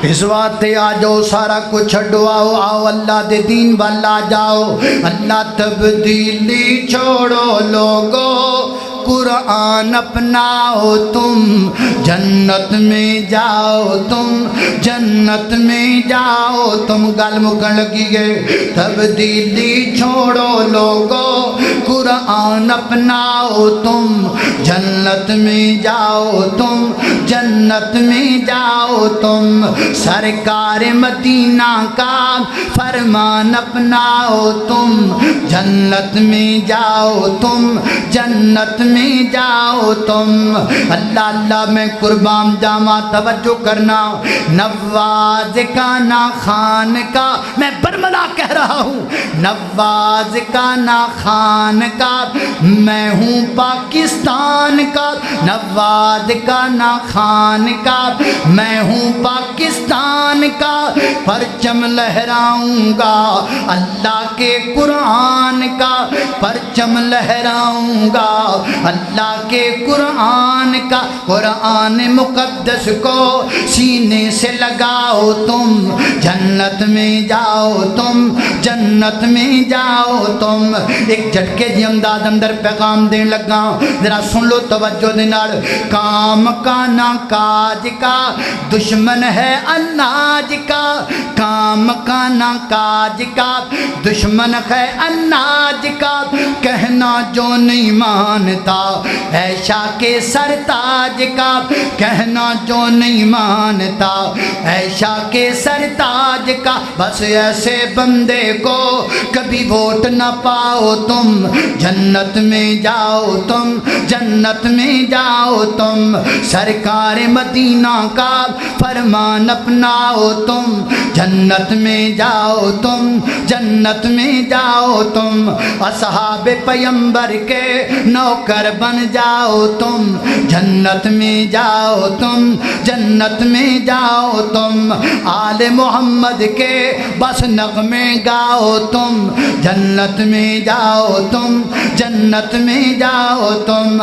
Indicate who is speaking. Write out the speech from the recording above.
Speaker 1: اس واسطے آ جاؤ سارا کچھ چھڈو، آؤ اللہ دے دین والا جاؤ۔ اللہ تبدیلی چھوڑو لوگو، قرآن اپناؤ، تم جنت میں جاؤ، تم جنت میں جاؤ۔ تم گل مکن لگی گئے، تبدیلی چھوڑو لوگو، قرآن اپناؤ، تم جنت میں جاؤ، تم جنت میں جاؤ۔ تم سرکار مدینہ کا فرمان اپناؤ، تم جنت میں جاؤ، تم جنت میں جاؤ۔ تم اللہ اللہ میں قربان جاواں، توجہ کرنا، نواز کا نا خان کا، میں برملا کہہ رہا ہوں، نواز کا نا خان کا، میں ہوں پاکستان کا، نواز کا نا خان کا، میں ہوں پاکستان کا، پرچم لہراؤں گا اللہ کے قرآن کا، پرچم لہراؤں گا اللہ کے قرآن کا۔ قرآن مقدس کو سینے سے لگاؤ، تم جنت میں جاؤ، تم جنت میں جاؤ۔ تم ایک جھٹکے دی انداز اندر پیغام دین لگا، ذرا سن لو توجہ دے نال۔ کام کا نہ کاج کا، دشمن ہے اناج کا، کام کا نہ کاج کا، دشمن ہے اناج کا، کہنا جو نہیں مانتا عائشہ کے سرتاج کا، کہنا جو نہیں مانتا عائشہ کے سرتاج کا۔ بس ایسے بندے کو کبھی ووٹ نہ پاؤ، تم جنت میں جاؤ، تم جنت میں جاؤ۔ تم سرکار مدینہ کا فرمان اپناؤ، تم جنت میں جاؤ، تم جنت میں جاؤ۔ تم اصحاب پیمبر کے نوکر بن جاؤ، تم جنت میں جاؤ، تم جنت میں جاؤ۔ تم آل محمد کے بس نغمے گاؤ، تم جنت میں جاؤ، تم جنت میں جاؤ۔ تم